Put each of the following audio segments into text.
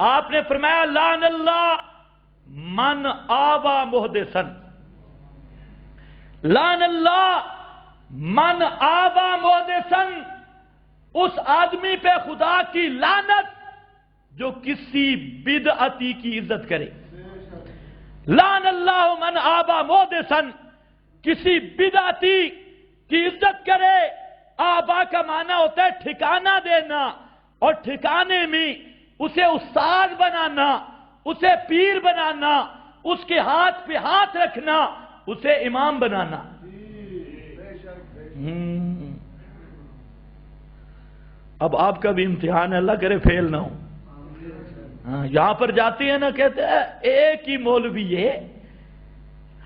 آپ نے فرمایا لعن اللہ من آوى محدثا، لعن اللہ من آوى محدثا، اس آدمی پہ خدا کی لعنت جو کسی بدعتی کی عزت کرے۔ لعن اللہ من آوى محدثا، کسی بدعتی کی عزت کرے۔ آبا کا معنی ہوتا ہے ٹھکانہ دینا، اور ٹھکانے میں اسے استاد بنانا، اسے پیر بنانا، اس کے ہاتھ پہ ہاتھ رکھنا، اسے امام بنانا۔ اب آپ کا بھی امتحان ہے، اللہ کرے فیل نہ ہو۔ یہاں پر جاتے ہیں نا، کہتے ہیں ایک ہی مولوی ہے،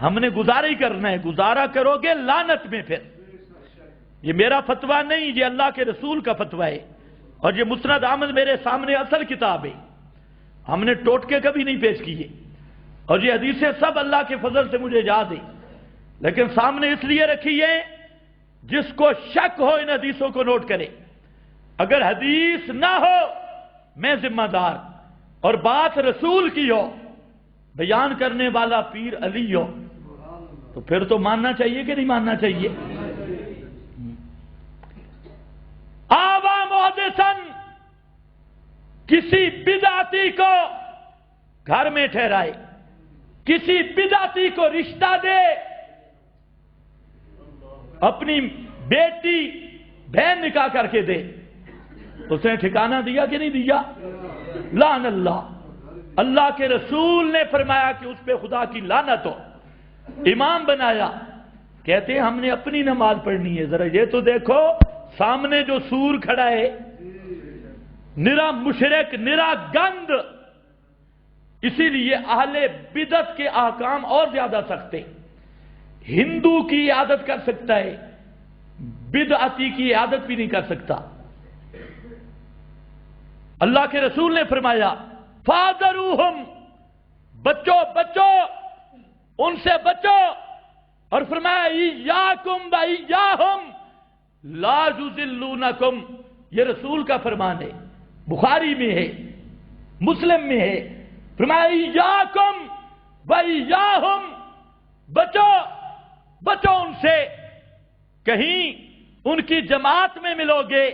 ہم نے گزارا ہی کرنا ہے، گزارا کرو گے لعنت میں۔ پھر یہ میرا فتویٰ نہیں، یہ اللہ کے رسول کا فتویٰ ہے، اور یہ مسند احمد میرے سامنے اصل کتاب ہے، ہم نے ٹوٹکے کبھی نہیں پیش کیے، اور یہ حدیثیں سب اللہ کے فضل سے مجھے یاد ہیں، لیکن سامنے اس لیے رکھی ہے جس کو شک ہو ان حدیثوں کو نوٹ کرے۔ اگر حدیث نہ ہو میں ذمہ دار، اور بات رسول کی ہو، بیان کرنے والا پیر علی ہو، تو پھر تو ماننا چاہیے کہ نہیں ماننا چاہیے؟ آوى محدثا، کسی بدعتی کو گھر میں ٹھہرائے، کسی بدعتی کو رشتہ دے، اپنی بیٹی بہن نکاح کر کے دے، اس نے ٹھکانہ دیا کہ نہیں دیا؟ لعن اللہ، اللہ کے رسول نے فرمایا کہ اس پہ خدا کی لعنت ہو۔ امام بنایا، کہتے ہیں ہم نے اپنی نماز پڑھنی ہے، ذرا یہ تو دیکھو سامنے جو سور کھڑا ہے، نرا مشرک، نرا گند، اسی لیے اہل بدعت کے احکام اور زیادہ سخت ہیں۔ ہندو کی عادت کر سکتا ہے، بدعتی کی عادت بھی نہیں کر سکتا۔ اللہ کے رسول نے فرمایا فاذروہم، بچو بچو ان سے بچو، اور فرمایا ایاکم و ایاہم لا یضلونکم، یہ رسول کا فرمان ہے، بخاری میں ہے، مسلم میں ہے، فرمایا ایاکم و ایاہم، بچو بچو ان سے، کہیں ان کی جماعت میں ملو گے،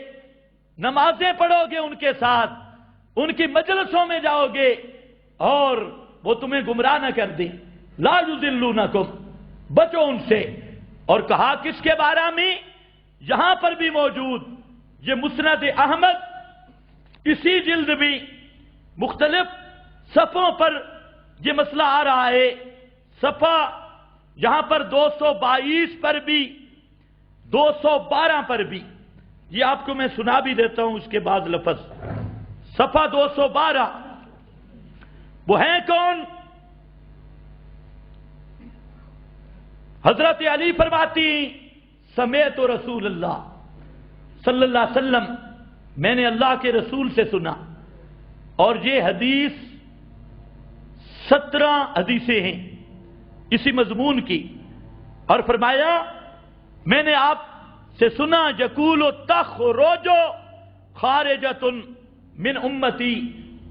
نمازیں پڑھو گے ان کے ساتھ، ان کی مجلسوں میں جاؤ گے، اور وہ تمہیں گمراہ نہ کر دیں۔ لا یضلونکم، بچو ان سے۔ اور کہا کس کے بارے میں؟ یہاں پر بھی موجود، یہ مسند احمد، اسی جلد بھی مختلف صفحوں پر یہ مسئلہ آ رہا ہے، صفحہ یہاں پر 222 پر بھی، 212 پر بھی، یہ آپ کو میں سنا بھی دیتا ہوں اس کے بعد لفظ۔ صفحہ 212، وہ ہیں کون؟ حضرت علی فرماتی سمیعت رسول اللہ صلی اللہ علیہ وسلم، میں نے اللہ کے رسول سے سنا، اور یہ حدیث 17 حدیثیں ہیں اسی مضمون کی، اور فرمایا میں نے آپ سے سنا یقول تخرج خارجۃ من امتی،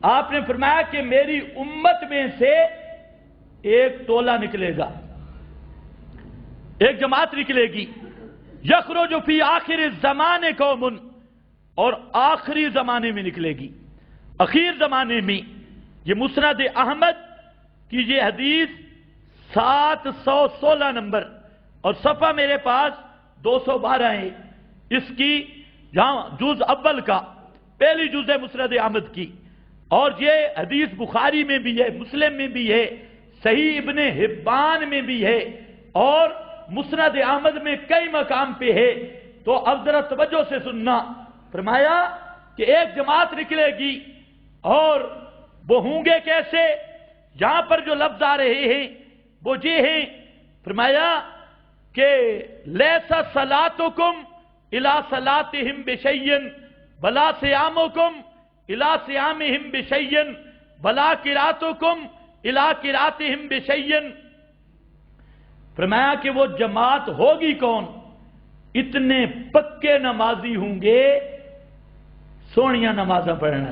آپ نے فرمایا کہ میری امت میں سے ایک ٹولہ نکلے گا، ایک جماعت نکلے گی، یخرج فی آخر الزمان قوم، اور آخری زمانے میں نکلے گی، اخیر زمانے میں۔ یہ مسند احمد کی یہ حدیث 716 نمبر، اور صفحہ میرے پاس 212 ہے، اس کی جہاں جز اول کا پہلی جز ہے مسند احمد کی، اور یہ حدیث بخاری میں بھی ہے، مسلم میں بھی ہے، صحیح ابن حبان میں بھی ہے، اور مسند احمد میں کئی مقام پہ ہے۔ تو اب ذرا توجہ سے سننا، فرمایا کہ ایک جماعت نکلے گی، اور وہ ہوں گے کیسے؟ یہاں پر جو لفظ آ رہے ہیں وہ یہ ہیں، فرمایا کہ لیس صلاتکم الی صلاتہم بشیء ولا صیامکم الی صیامہم بشیء ولا قراتکم الی قراتہم بشیء، فرمایا کہ وہ جماعت ہوگی کون؟ اتنے پکے نمازی ہوں گے، سونیاں نمازاں پڑھنے،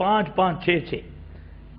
5 5 6 6,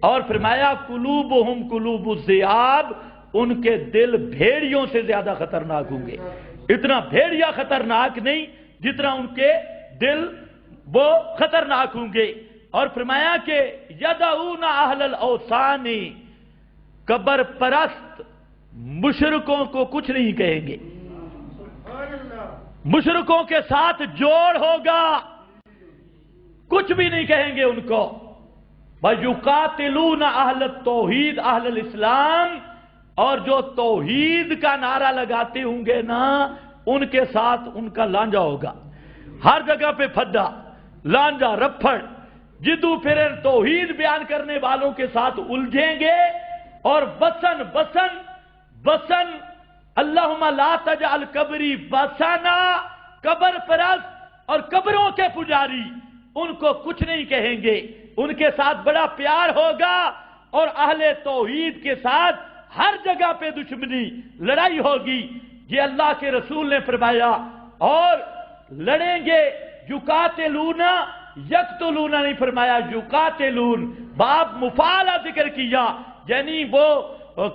اور فرمایا قلوبہم قلوب الذئاب، ان کے دل بھیڑیوں سے زیادہ خطرناک ہوں گے. اتنا بھیڑیا خطرناک نہیں جتنا ان کے دل وہ خطرناک ہوں گے. اور فرمایا کہ یدعون اہل الاوثان، قبر پرست مشرکوں کو کچھ نہیں کہیں گے، مشرکوں کے ساتھ جوڑ ہوگا، کچھ بھی نہیں کہیں گے ان کو. وَيُقَاتِلُونَ اہل التوحید اہل الاسلام، اور جو توحید کا نعرہ لگاتے ہوں گے نا ان کے ساتھ ان کا لانجا ہوگا. ہر جگہ پہ پھڈا، لانجا، رپھڑ، جدو پھر توحید بیان کرنے والوں کے ساتھ الجھیں گے اور بسن بسن بسن اللہم لا تجعل قبری بسنا، قبر پرست اور قبروں کے پجاری ان کو کچھ نہیں کہیں گے، ان کے ساتھ بڑا پیار ہوگا. اور اہل توحید کے ساتھ ہر جگہ پہ دشمنی، لڑائی ہوگی. یہ اللہ کے رسول نے فرمایا. اور لڑیں گے. یقاتلون، یقتلون نہیں فرمایا، یقاتلون، باب مفعلہ ذکر کیا، یعنی وہ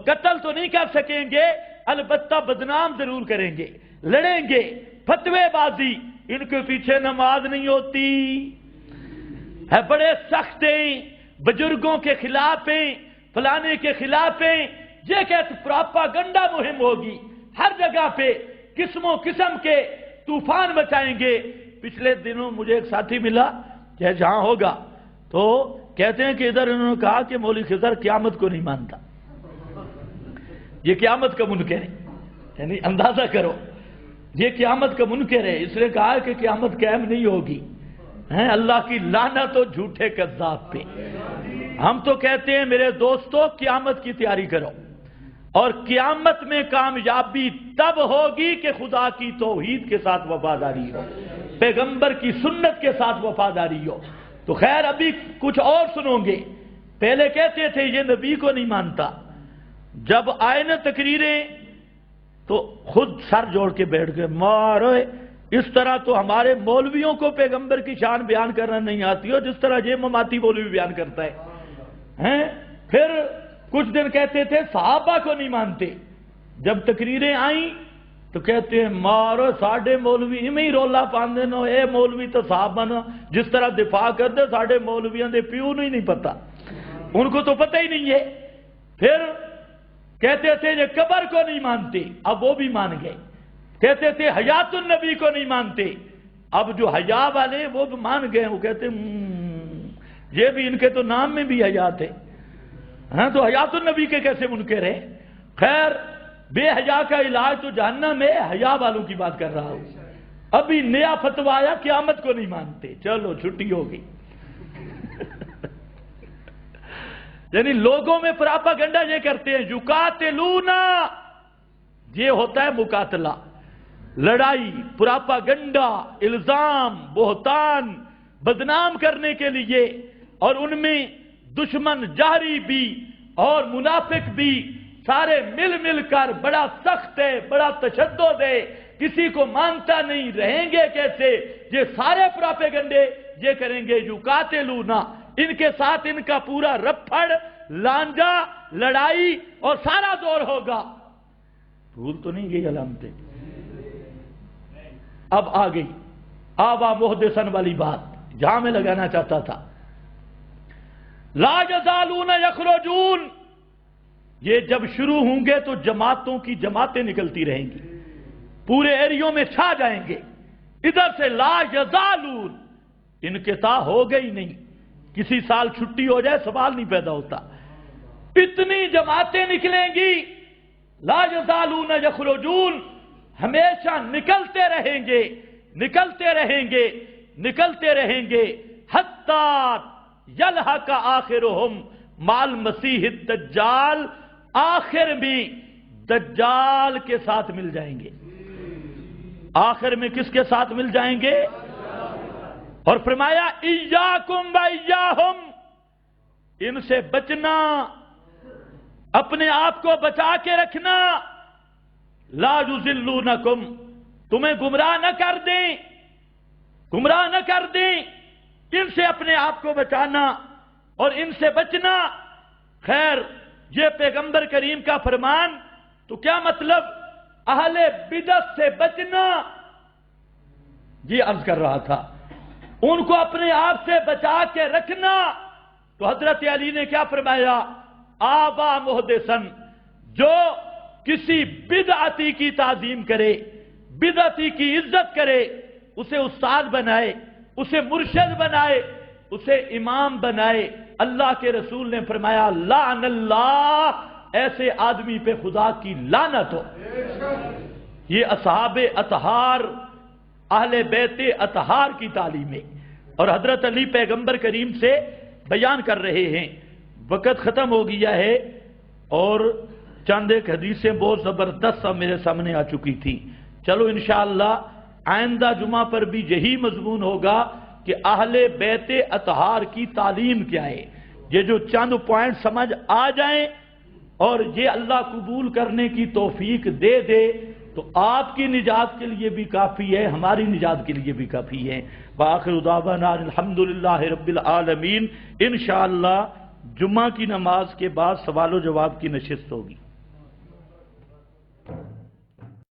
قتل تو نہیں کر سکیں گے، البتہ بدنام ضرور کریں گے، لڑیں گے. فتوے بازی، ان کے پیچھے نماز نہیں ہوتی ہے، بڑے سخت ہیں، بزرگوں کے خلاف ہیں، فلانے کے خلاف ہیں. یہ کہتے پراپاگنڈا مہم ہوگی، ہر جگہ پہ قسموں قسم کے طوفان مچائیں گے. پچھلے دنوں مجھے ایک ساتھی ملا کہ جہاں ہوگا تو کہتے ہیں کہ ادھر انہوں نے کہا کہ مولوی خضر قیامت کو نہیں مانتا، یہ قیامت کا منکر ہے. یعنی اندازہ کرو، یہ قیامت کا منکر ہے. اس نے کہا کہ قیامت قائم نہیں ہوگی. اللہ کی لعنت تو جھوٹے کذاب پہ. ہم تو کہتے ہیں میرے دوستو قیامت کی تیاری کرو، اور قیامت میں کامیابی تب ہوگی کہ خدا کی توحید کے ساتھ وفاداری ہو، پیغمبر کی سنت کے ساتھ وفاداری ہو. تو خیر ابھی کچھ اور سنو گے. پہلے کہتے تھے یہ نبی کو نہیں مانتا، جب آئے نا تقریریں تو خود سر جوڑ کے بیٹھ گئے، مارو اس طرح تو ہمارے مولویوں کو پیغمبر کی شان بیان کرنا نہیں آتی ہو جس طرح یہ مماتی مولوی بیان کرتا ہے. پھر کچھ دن کہتے تھے صحابہ کو نہیں مانتے، جب تقریریں آئیں تو کہتے ہیں مارو ساڑھے مولوی میں ہی رولا پاندے نو، اے مولوی تو صحابہ نو جس طرح دفاع کرتے ساڑھے مولویاں دے پیو نہیں پتا، ان کو تو پتہ ہی نہیں ہے. پھر کہتے تھے یہ قبر کو نہیں مانتے، اب وہ بھی مان گئے. کہتے تھے حیات النبی کو نہیں مانتے، اب جو حیا والے وہ بھی مان گئے. وہ کہتے یہ بھی ان کے تو نام میں بھی حیات ہے، تو حیات النبی کے کیسے منکر ہیں. خیر بے حیا کا علاج تو جہنم ہے، حیا والوں کی بات کر رہا ہوں. ابھی نیا فتویٰ آیا قیامت کو نہیں مانتے، چلو چھٹی ہوگی. یعنی لوگوں میں پراپاگنڈا یہ کرتے ہیں. یقاتلونا، یہ ہوتا ہے مقاتلہ، لڑائی، پراپاگنڈا، الزام، بہتان، بدنام کرنے کے لیے. اور ان میں دشمن جہری بھی اور منافق بھی سارے مل کر بڑا سخت ہے، بڑا تشدد ہے، کسی کو مانتا نہیں، رہیں گے کیسے. یہ سارے پراپیگنڈے یہ کریں گے. یقاتلونا، ان کے ساتھ ان کا پورا رپھڑ، لانجا، لڑائی اور سارا دور ہوگا. بھول تو نہیں گئی علامتیں؟ اب آ گئی آبا محدثن والی بات جہاں میں لگانا چاہتا تھا. لا یزالون یخرجون، یہ جب شروع ہوں گے تو جماعتوں کی جماعتیں نکلتی رہیں گی، پورے ایریوں میں چھا جائیں گے. ادھر سے لا یزالون، انقطاع ہو گئی نہیں. کسی سال چھٹی ہو جائے سوال نہیں پیدا ہوتا، اتنی جماعتیں نکلیں گی. لا یزالون یخرجون، ہمیشہ نکلتے رہیں گے، نکلتے رہیں گے، نکلتے رہیں گے. حتی یلحق آخرہم مال مسیح الدجال، آخر میں دجال کے ساتھ مل جائیں گے. آخر میں کس کے ساتھ مل جائیں گے؟ اور فرمایا ایاکم و ایاہم، ان سے بچنا، اپنے آپ کو بچا کے رکھنا. لا یضلونکم، تمہیں گمراہ نہ کر دیں، گمراہ نہ کر دیں. ان سے اپنے آپ کو بچانا اور ان سے بچنا. خیر یہ پیغمبر کریم کا فرمان، تو کیا مطلب اہل بدعت سے بچنا، یہ عرض کر رہا تھا، ان کو اپنے آپ سے بچا کے رکھنا۔ تو حضرت علی نے کیا فرمایا؟ آبا محدثن، جو کسی بدعتی کی تعظیم کرے، بدعتی کی عزت کرے، اسے استاد بنائے، اسے مرشد بنائے، اسے امام بنائے، اللہ کے رسول نے فرمایا لعن اللہ، ایسے آدمی پہ خدا کی لعنت ہو۔ یہ اصحاب اطہار، اہل بیت اطہار کی تعلیم ہے، اور حضرت علی پیغمبر کریم سے بیان کر رہے ہیں۔ وقت ختم ہو گیا ہے، اور چند ایک حدیثیں بہت زبردست اب میرے سامنے آ چکی تھی۔ چلو انشاءاللہ آئندہ جمعہ پر بھی یہی مضمون ہوگا کہ اہل بیت اطہار کی تعلیم کیا ہے۔ یہ جو چند پوائنٹ سمجھ آ جائیں اور یہ اللہ قبول کرنے کی توفیق دے دے تو آپ کی نجات کے لیے بھی کافی ہے، ہماری نجات کے لیے بھی کافی ہے۔ وآخر دعوانا الحمدللہ رب العالمین۔ انشاءاللہ جمعہ کی نماز کے بعد سوال و جواب کی نشست ہوگی۔